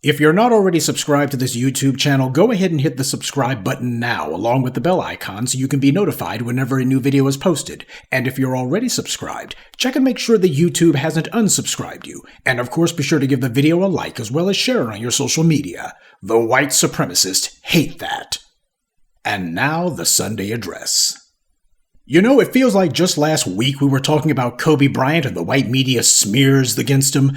If you're not already subscribed to this YouTube channel, go ahead and hit the subscribe button now, along with the bell icon, so you can be notified whenever a new video is posted. And if you're already subscribed, check and make sure that YouTube hasn't unsubscribed you. And of course, be sure to give the video a like as well as share it on your social media. The white supremacists hate that. And now, the Sunday address. You know, it feels like just last week we were talking about Kobe Bryant and the white media smears against him.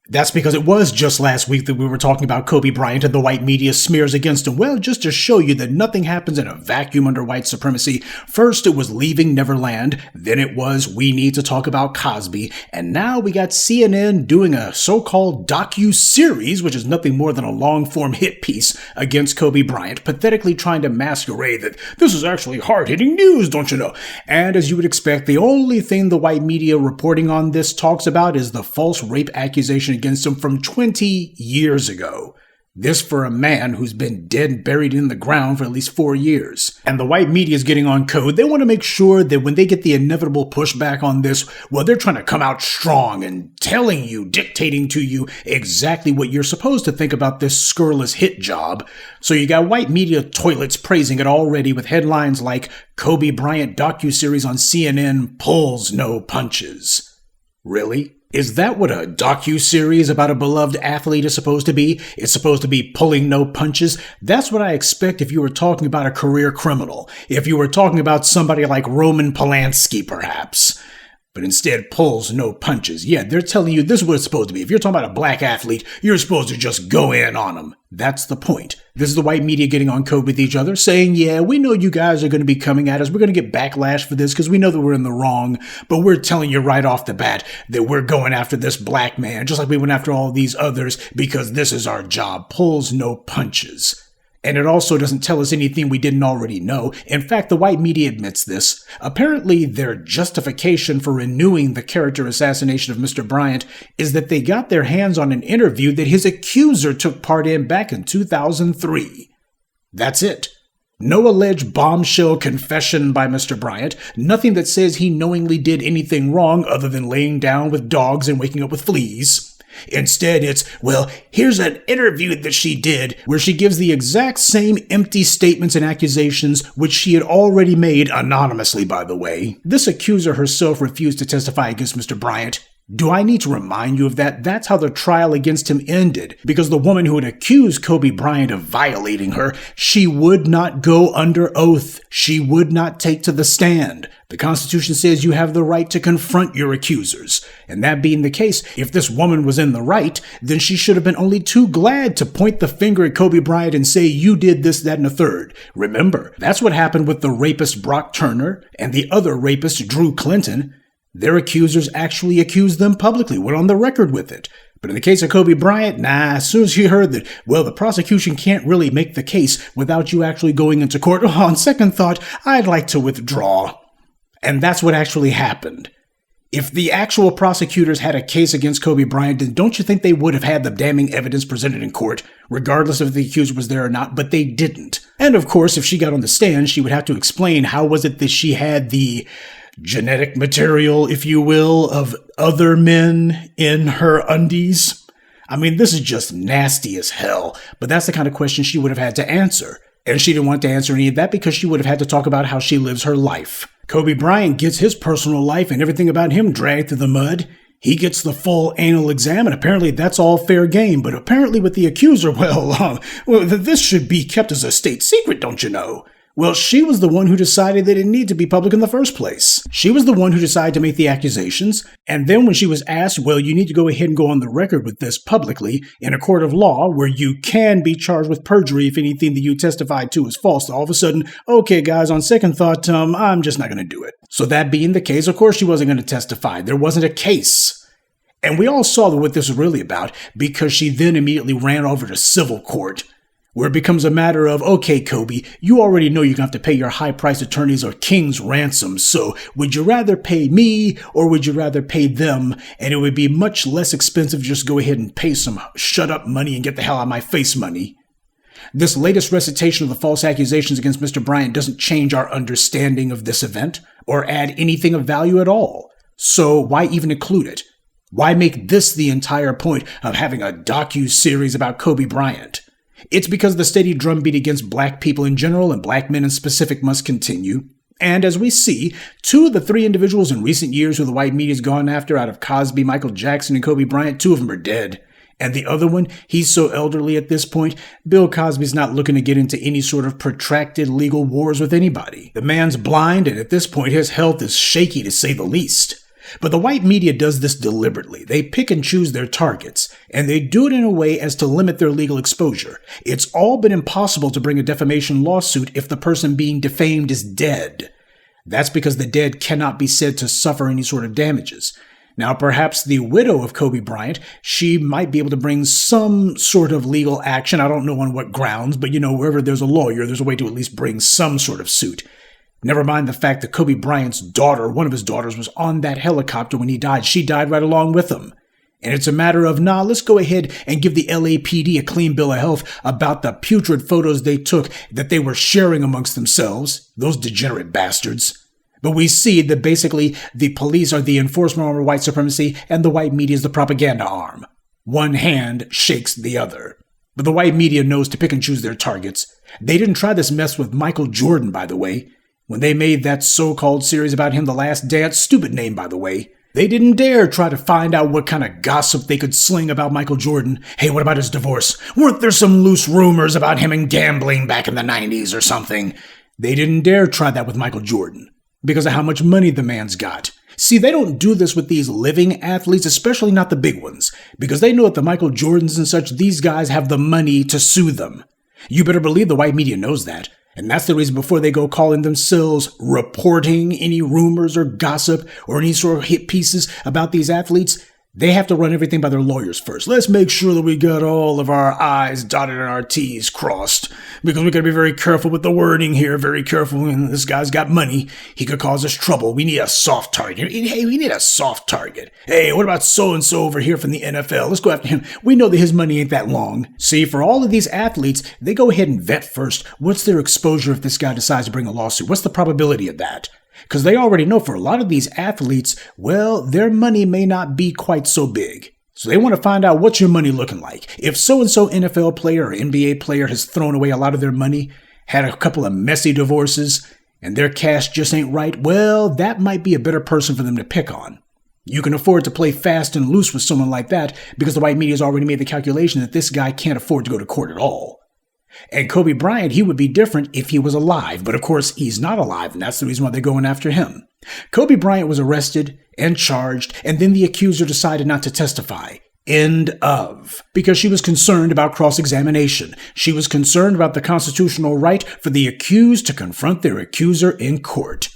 That's because it was just last week that we were talking about Kobe Bryant and the white media smears against him. Well, just to show you that nothing happens in a vacuum under white supremacy. First, it was Leaving Neverland. Then it was We Need to Talk About Cosby. And now we got CNN doing a so-called Docuseries, which is nothing more than a long-form hit piece against Kobe Bryant, pathetically trying to masquerade that this is actually hard-hitting news, don't you know? And as you would expect, the only thing the white media reporting on this talks about is the false rape accusation against him from 20 years ago. This for a man who's been dead and buried in the ground for at least 4 years. And the white media is getting on code. They want to make sure that when they get the inevitable pushback on this, well, they're trying to come out strong and telling you, dictating to you exactly what you're supposed to think about this scurrilous hit job. So you got white media toilets praising it already with headlines like Kobe Bryant docuseries on CNN pulls no punches. Really? Is that what a docuseries about a beloved athlete is supposed to be? It's supposed to be pulling no punches? That's what I expect if you were talking about a career criminal. If you were talking about somebody like Roman Palansky, perhaps. But instead pulls no punches. Yeah, they're telling you this is what it's supposed to be. If you're talking about a black athlete, you're supposed to just go in on them. That's the point. This is the white media getting on code with each other, saying, yeah, we know you guys are going to be coming at us. We're going to get backlash for this because we know that we're in the wrong. But we're telling you right off the bat that we're going after this black man, just like we went after all these others, because this is our job. Pulls no punches. And it also doesn't tell us anything we didn't already know. In fact, the white media admits this. Apparently, their justification for renewing the character assassination of Mr. Bryant is that they got their hands on an interview that his accuser took part in back in 2003. That's it. No alleged bombshell confession by Mr. Bryant. Nothing that says he knowingly did anything wrong other than laying down with dogs and waking up with fleas. Instead, it's, well, here's an interview that she did where she gives the exact same empty statements and accusations which she had already made anonymously, by the way. This accuser herself refused to testify against Mr. Bryant. Do I need to remind you of that? That's how the trial against him ended, because the woman who had accused Kobe Bryant of violating her, she would not go under oath. She would not take to the stand. The Constitution says you have the right to confront your accusers. And that being the case, if this woman was in the right, then she should have been only too glad to point the finger at Kobe Bryant and say, you did this, that, and a third. Remember, that's what happened with the rapist Brock Turner and the other rapist Drew Clinton. Their accusers actually accused them publicly, went on the record with it. But in the case of Kobe Bryant, as soon as he heard that, well, the prosecution can't really make the case without you actually going into court, on second thought, I'd like to withdraw. And that's what actually happened. If the actual prosecutors had a case against Kobe Bryant, then don't you think they would have had the damning evidence presented in court, regardless if the accuser was there or not? But they didn't. And of course, if she got on the stand, she would have to explain how was it that she had the genetic material, if you will, of other men in her undies. I mean, this is just nasty as hell, but that's the kind of question she would have had to answer. And she didn't want to answer any of that because she would have had to talk about how she lives her life. Kobe Bryant gets his personal life and everything about him dragged through the mud. He gets the full anal exam, and apparently that's all fair game. But apparently with the accuser, well, this should be kept as a state secret, don't you know? Well, she was the one who decided that it needed to be public in the first place. She was the one who decided to make the accusations, and then when she was asked, well, you need to go ahead and go on the record with this publicly in a court of law where you can be charged with perjury if anything that you testified to is false. All of a sudden, okay, guys, on second thought, I'm just not going to do it. So that being the case, of course she wasn't going to testify. There wasn't a case. And we all saw what this was really about because she then immediately ran over to civil court, where it becomes a matter of, okay, Kobe, you already know you're going to have to pay your high-priced attorneys or king's ransom, so would you rather pay me or would you rather pay them? And it would be much less expensive to just go ahead and pay some shut-up money and get the hell out of my face money. This latest recitation of the false accusations against Mr. Bryant doesn't change our understanding of this event or add anything of value at all. So why even include it? Why make this the entire point of having a docuseries about Kobe Bryant? It's because the steady drumbeat against black people in general and black men in specific must continue. And as we see, 2 of the 3 individuals in recent years who the white media's gone after out of Cosby, Michael Jackson, and Kobe Bryant, 2 of them are dead. And the other one, he's so elderly at this point, Bill Cosby's not looking to get into any sort of protracted legal wars with anybody. The man's blind, and at this point his health is shaky to say the least. But the white media does this deliberately. They pick and choose their targets, and they do it in a way as to limit their legal exposure. It's all but impossible to bring a defamation lawsuit if the person being defamed is dead. That's because the dead cannot be said to suffer any sort of damages. Now, perhaps the widow of Kobe Bryant, she might be able to bring some sort of legal action. I don't know on what grounds, but wherever there's a lawyer, there's a way to at least bring some sort of suit. Never mind the fact that Kobe Bryant's daughter, one of his daughters, was on that helicopter when he died. She died right along with him. And it's a matter of, let's go ahead and give the LAPD a clean bill of health about the putrid photos they took that they were sharing amongst themselves, those degenerate bastards. But we see that basically the police are the enforcement arm of white supremacy and the white media is the propaganda arm. One hand shakes the other. But the white media knows to pick and choose their targets. They didn't try this mess with Michael Jordan, by the way. When they made that so-called series about him, The Last Dance, stupid name, by the way, they didn't dare try to find out what kind of gossip they could sling about Michael Jordan. Hey, what about his divorce? Weren't there some loose rumors about him and gambling back in the 90s or something? They didn't dare try that with Michael Jordan because of how much money the man's got. See, they don't do this with these living athletes, especially not the big ones, because they know that the Michael Jordans and such, these guys have the money to sue them. You better believe the white media knows that. And that's the reason before they go calling themselves reporting any rumors or gossip or any sort of hit pieces about these athletes, they have to run everything by their lawyers first. Let's make sure that we got all of our I's dotted and our T's crossed. Because we got to be very careful with the wording here, very careful. And this guy's got money. He could cause us trouble. We need a soft target. Hey, we need a soft target. Hey, what about so-and-so over here from the NFL? Let's go after him. We know that his money ain't that long. See, for all of these athletes, they go ahead and vet first. What's their exposure if this guy decides to bring a lawsuit? What's the probability of that? Because they already know for a lot of these athletes, well, their money may not be quite so big. So they want to find out what's your money looking like. If so-and-so NFL player or NBA player has thrown away a lot of their money, had a couple of messy divorces, and their cash just ain't right, well, that might be a better person for them to pick on. You can afford to play fast and loose with someone like that because the white media has already made the calculation that this guy can't afford to go to court at all. And Kobe Bryant, he would be different if he was alive, but of course he's not alive, and that's the reason why they're going after him. Kobe Bryant was arrested and charged, and then the accuser decided not to testify. End of. Because she was concerned about cross-examination. She was concerned about the constitutional right for the accused to confront their accuser in court.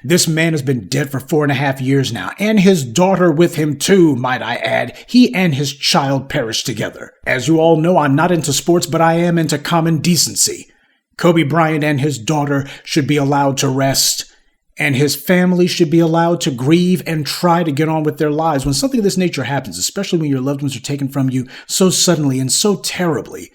This man has been dead for 4.5 years now, and his daughter with him too, might I add. He and his child perished together. As you all know, I'm not into sports, but I am into common decency. Kobe Bryant and his daughter should be allowed to rest, and his family should be allowed to grieve and try to get on with their lives. When something of this nature happens, especially when your loved ones are taken from you so suddenly and so terribly,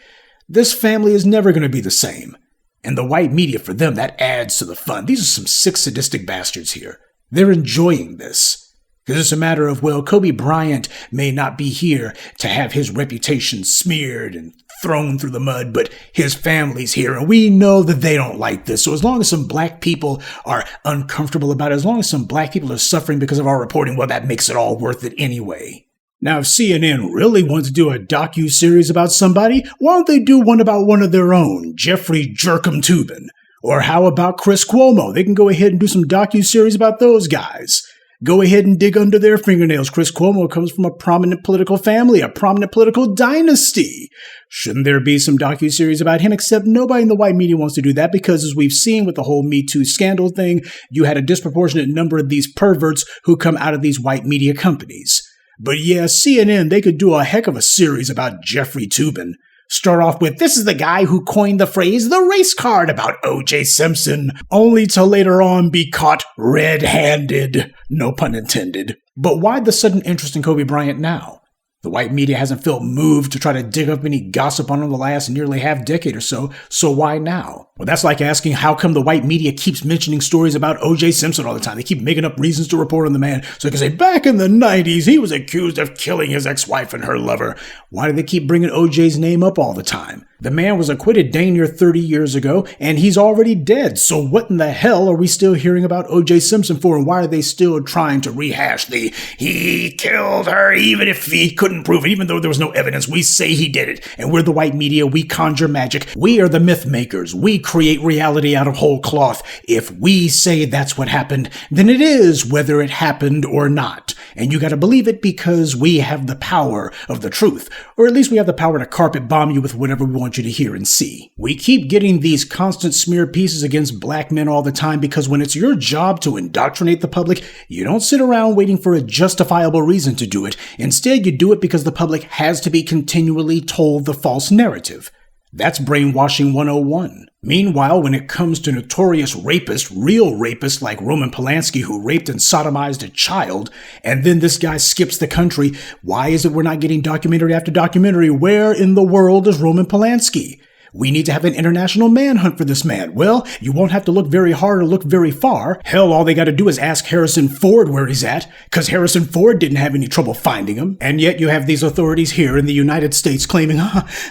this family is never going to be the same. And the white media, for them, that adds to the fun. These are some sick, sadistic bastards here. They're enjoying this. Because it's a matter of, well, Kobe Bryant may not be here to have his reputation smeared and thrown through the mud, but his family's here, and we know that they don't like this. So as long as some black people are uncomfortable about it, as long as some black people are suffering because of our reporting, well, that makes it all worth it anyway. Now, if CNN really wants to do a docuseries about somebody, why don't they do one about one of their own, Jeffrey Jerkum Tubin? Or how about Chris Cuomo? They can go ahead and do some docuseries about those guys. Go ahead and dig under their fingernails. Chris Cuomo comes from a prominent political family, a prominent political dynasty. Shouldn't there be some docuseries about him? Except nobody in the white media wants to do that because, as we've seen with the whole Me Too scandal thing, you had a disproportionate number of these perverts who come out of these white media companies. But yeah, CNN, they could do a heck of a series about Jeffrey Tubin. Start off with, this is the guy who coined the phrase, the race card about O.J. Simpson, only to later on be caught red-handed. No pun intended. But why the sudden interest in Kobe Bryant now? The white media hasn't felt moved to try to dig up any gossip on him the last nearly half decade or so why now? Well, that's like asking how come the white media keeps mentioning stories about O.J. Simpson all the time. They keep making up reasons to report on the man so they can say, back in the 90s, he was accused of killing his ex-wife and her lover. Why do they keep bringing O.J.'s name up all the time? The man was acquitted dang near 30 years ago, and he's already dead. So what in the hell are we still hearing about O.J. Simpson for, and why are they still trying to rehash the he killed her even if he couldn't prove it, even though there was no evidence? We say he did it, and we're the white media. We conjure magic. We are the myth makers. We create reality out of whole cloth. If we say that's what happened, then it is, whether it happened or not. And you gotta believe it because we have the power of the truth, or at least we have the power to carpet bomb you with whatever we want you to hear and see. We keep getting these constant smear pieces against black men all the time because when it's your job to indoctrinate the public, you don't sit around waiting for a justifiable reason to do it. Instead, you do it because the public has to be continually told the false narrative. That's brainwashing 101. Meanwhile, when it comes to notorious rapists, real rapists like Roman Palansky who raped and sodomized a child, and then this guy skips the country, why is it we're not getting documentary after documentary? Where in the world is Roman Palansky? We need to have an international manhunt for this man. Well, you won't have to look very hard or look very far. Hell, all they got to do is ask Harrison Ford where he's at, because Harrison Ford didn't have any trouble finding him. And yet you have these authorities here in the United States claiming,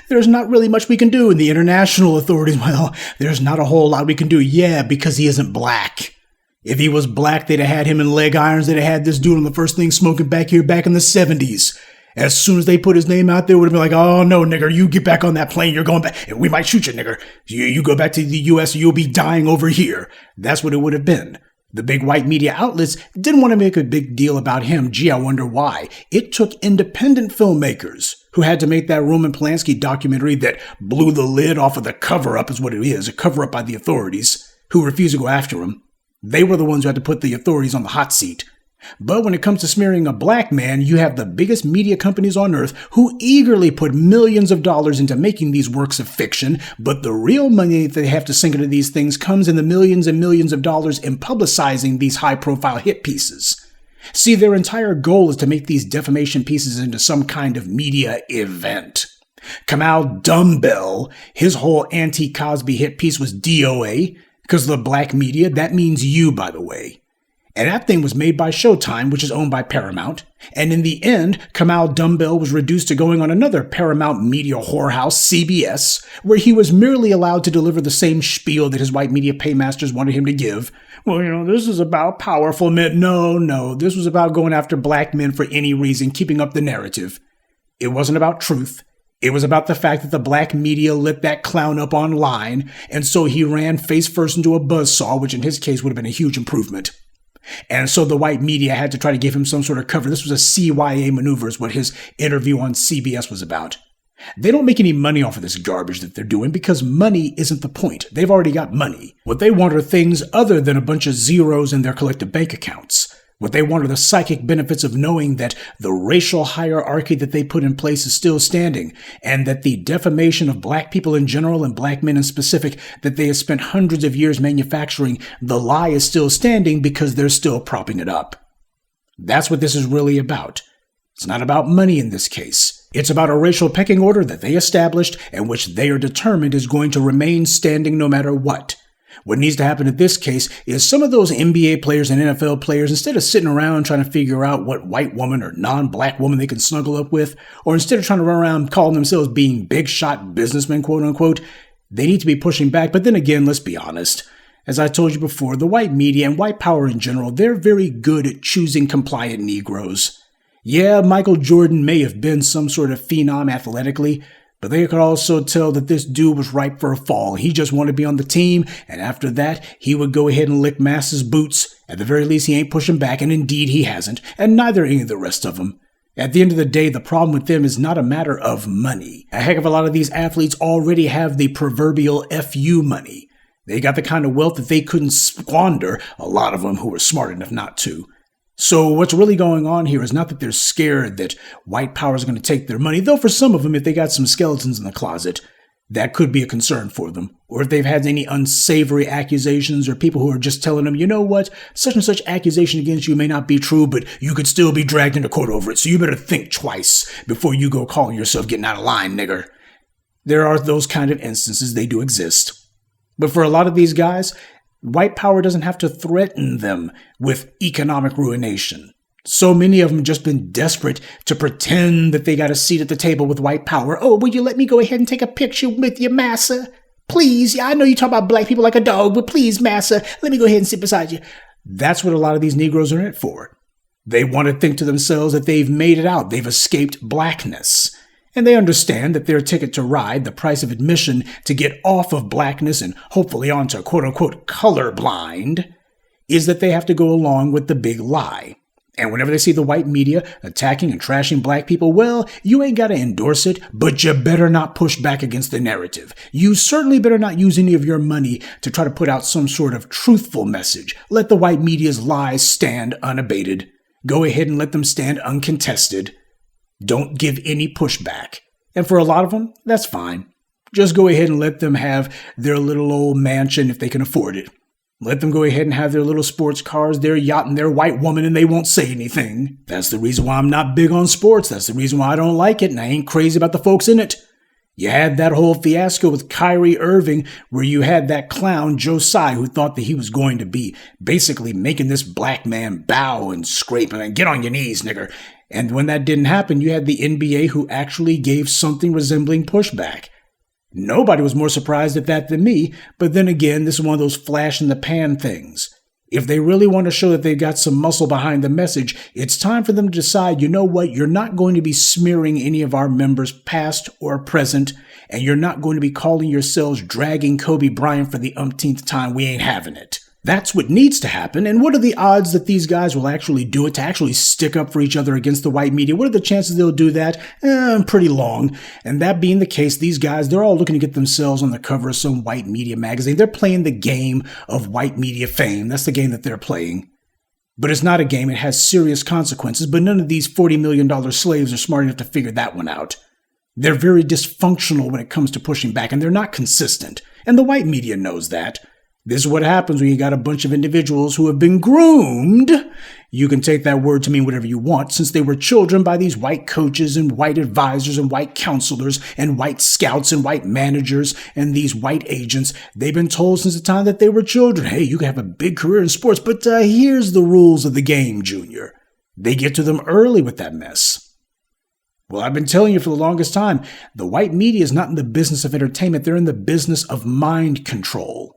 there's not really much we can do. And the international authorities, well, there's not a whole lot we can do. Yeah, because he isn't black. If he was black, they'd have had him in leg irons. They'd have had this dude on the first thing smoking back here back in the 70s. As soon as they put his name out there, it would have been like, oh, no, nigger, you get back on that plane. You're going back. And we might shoot you, nigger. You go back to the U.S. You'll be dying over here. That's what it would have been. The big white media outlets didn't want to make a big deal about him. Gee, I wonder why. It took independent filmmakers who had to make that Roman Palansky documentary that blew the lid off of the cover-up, is what it is, a cover-up by the authorities, who refused to go after him. They were the ones who had to put the authorities on the hot seat. But when it comes to smearing a black man, you have the biggest media companies on earth who eagerly put millions of dollars into making these works of fiction, but the real money that they have to sink into these things comes in the millions and millions of dollars in publicizing these high-profile hit pieces. See, their entire goal is to make these defamation pieces into some kind of media event. Kamau Dumbbell, his whole anti-Cosby hit piece was DOA, because the black media, that means you, by the way. And that thing was made by Showtime, which is owned by Paramount. And in the end, Kamau Dumbbell was reduced to going on another Paramount media whorehouse, CBS, where he was merely allowed to deliver the same spiel that his white media paymasters wanted him to give. Well, this is about powerful men. No, this was about going after black men for any reason, keeping up the narrative. It wasn't about truth. It was about the fact that the black media lit that clown up online, and so he ran face first into a buzzsaw, which in his case would have been a huge improvement. And so the white media had to try to give him some sort of cover. This was a CYA maneuver is what his interview on CBS was about. They don't make any money off of this garbage that they're doing because money isn't the point. They've already got money. What they want are things other than a bunch of zeros in their collective bank accounts. What they want are the psychic benefits of knowing that the racial hierarchy that they put in place is still standing, and that the defamation of black people in general and black men in specific that they have spent hundreds of years manufacturing, the lie is still standing because they're still propping it up. That's what this is really about. It's not about money in this case. It's about a racial pecking order that they established and which they are determined is going to remain standing no matter what. What needs to happen in this case is some of those NBA players and NFL players, instead of sitting around trying to figure out what white woman or non-black woman they can snuggle up with, or instead of trying to run around calling themselves being big shot businessmen, quote unquote, they need to be pushing back. But then again, let's be honest. As I told you before, the white media and white power in general, they're very good at choosing compliant Negroes. Yeah, Michael Jordan may have been some sort of phenom athletically, but they could also tell that this dude was ripe for a fall. He just wanted to be on the team, and after that, he would go ahead and lick Mass's boots. At the very least, he ain't pushing back, and indeed he hasn't, and neither any of the rest of them. At the end of the day, the problem with them is not a matter of money. A heck of a lot of these athletes already have the proverbial FU money. They got the kind of wealth that they couldn't squander, a lot of them who were smart enough not to. So what's really going on here is not that they're scared that white power is going to take their money, though for some of them, if they got some skeletons in the closet, that could be a concern for them. Or if they've had any unsavory accusations or people who are just telling them, you know what, such and such accusation against you may not be true, but you could still be dragged into court over it. So you better think twice before you go calling yourself getting out of line, nigger. There are those kind of instances. They do exist. But for a lot of these guys, white power doesn't have to threaten them with economic ruination. So many of them just been desperate to pretend that they got a seat at the table with white power. Oh, will you let me go ahead and take a picture with you, massa? Please, yeah, I know you talk about black people like a dog, but please, massa, let me go ahead and sit beside you. That's what a lot of these Negroes are in it for. They want to think to themselves that they've made it out. They've escaped blackness. And they understand that their ticket to ride, the price of admission to get off of blackness and hopefully onto quote-unquote colorblind, is that they have to go along with the big lie. And whenever they see the white media attacking and trashing black people, well, you ain't got to endorse it, but you better not push back against the narrative. You certainly better not use any of your money to try to put out some sort of truthful message. Let the white media's lies stand unabated. Go ahead and let them stand uncontested. Don't give any pushback. And for a lot of them, that's fine. Just go ahead and let them have their little old mansion if they can afford it. Let them go ahead and have their little sports cars, their yacht, and their white woman, and they won't say anything. That's the reason why I'm not big on sports. That's the reason why I don't like it, and I ain't crazy about the folks in it. You had that whole fiasco with Kyrie Irving, where you had that clown Josiah who thought that he was going to be basically making this black man bow and scrape and get on your knees, nigger. And when that didn't happen, you had the NBA who actually gave something resembling pushback. Nobody was more surprised at that than me, but then again, this is one of those flash-in-the-pan things. If they really want to show that they've got some muscle behind the message, it's time for them to decide, you know what, you're not going to be smearing any of our members past or present, and you're not going to be calling yourselves dragging Kobe Bryant for the umpteenth time. We ain't having it. That's what needs to happen, and what are the odds that these guys will actually do it, to actually stick up for each other against the white media? What are the chances they'll do that? Pretty long. And that being the case, these guys, they're all looking to get themselves on the cover of some white media magazine. They're playing the game of white media fame. That's the game that they're playing. But it's not a game. It has serious consequences, but none of these $40 million slaves are smart enough to figure that one out. They're very dysfunctional when it comes to pushing back, and they're not consistent. And the white media knows that. This is what happens when you got a bunch of individuals who have been groomed. You can take that word to mean whatever you want, since they were children by these white coaches and white advisors and white counselors and white scouts and white managers and these white agents. They've been told since the time that they were children, hey, you can have a big career in sports, but here's the rules of the game, Junior. They get to them early with that mess. Well, I've been telling you for the longest time, the white media is not in the business of entertainment. They're in the business of mind control.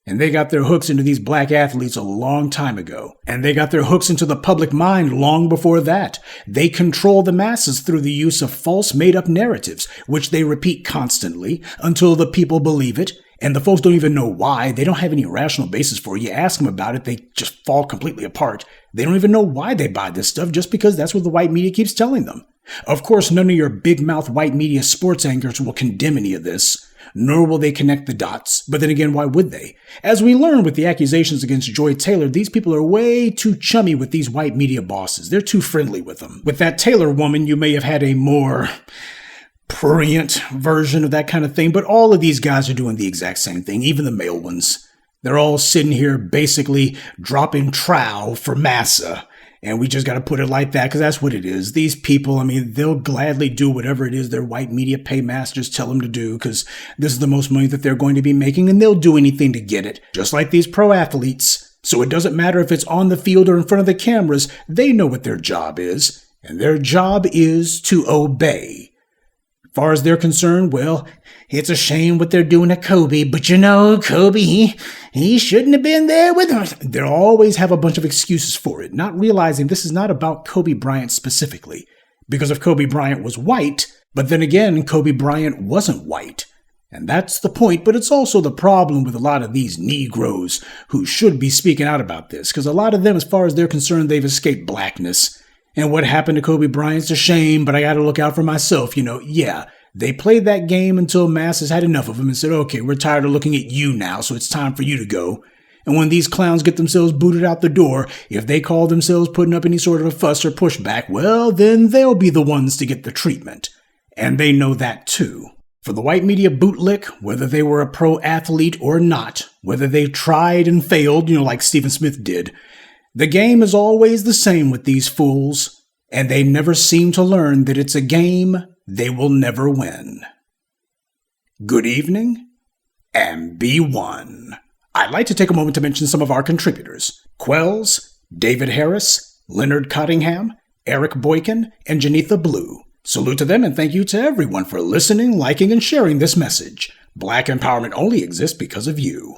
And they got their hooks into these black athletes a long time ago. And they got their hooks into the public mind long before that. They control the masses through the use of false made-up narratives, which they repeat constantly until the people believe it. And the folks don't even know why. They don't have any rational basis for it. You ask them about it, they just fall completely apart. They don't even know why they buy this stuff, just because that's what the white media keeps telling them. Of course, none of your big-mouth white media sports anchors will condemn any of this. Nor will they connect the dots. But then again, why would they? As we learned with the accusations against Joy Taylor, these people are way too chummy with these white media bosses. They're too friendly with them. With that Taylor woman, you may have had a more prurient version of that kind of thing, but all of these guys are doing the exact same thing, even the male ones. They're all sitting here basically dropping trow for massa. And we just got to put it like that, because that's what it is. These people, I mean, they'll gladly do whatever it is their white media paymasters tell them to do, because this is the most money that they're going to be making, and they'll do anything to get it, just like these pro athletes. So it doesn't matter if it's on the field or in front of the cameras. They know what their job is, and their job is to obey. As far as they're concerned, well, it's a shame what they're doing to Kobe, but you know, Kobe, he shouldn't have been there with him. They'll always have a bunch of excuses for it, not realizing this is not about Kobe Bryant specifically. Because if Kobe Bryant was white, but then again, Kobe Bryant wasn't white. And that's the point, but it's also the problem with a lot of these Negroes who should be speaking out about this, because a lot of them, as far as they're concerned, they've escaped blackness. And what happened to Kobe Bryant's a shame, but I got to look out for myself. You know, yeah, they played that game until masses had enough of him and said, okay, we're tired of looking at you now, so it's time for you to go. And when these clowns get themselves booted out the door, if they call themselves putting up any sort of a fuss or pushback, well, then they'll be the ones to get the treatment. And they know that too. For the white media bootlick, whether they were a pro athlete or not, whether they tried and failed, like Stephen Smith did, the game is always the same with these fools, and they never seem to learn that it's a game they will never win. Good evening, and be one. I'd like to take a moment to mention some of our contributors: Quells, David Harris, Leonard Cottingham, Eric Boykin, and Janitha Blue. Salute to them and thank you to everyone for listening, liking, and sharing this message. Black empowerment only exists because of you.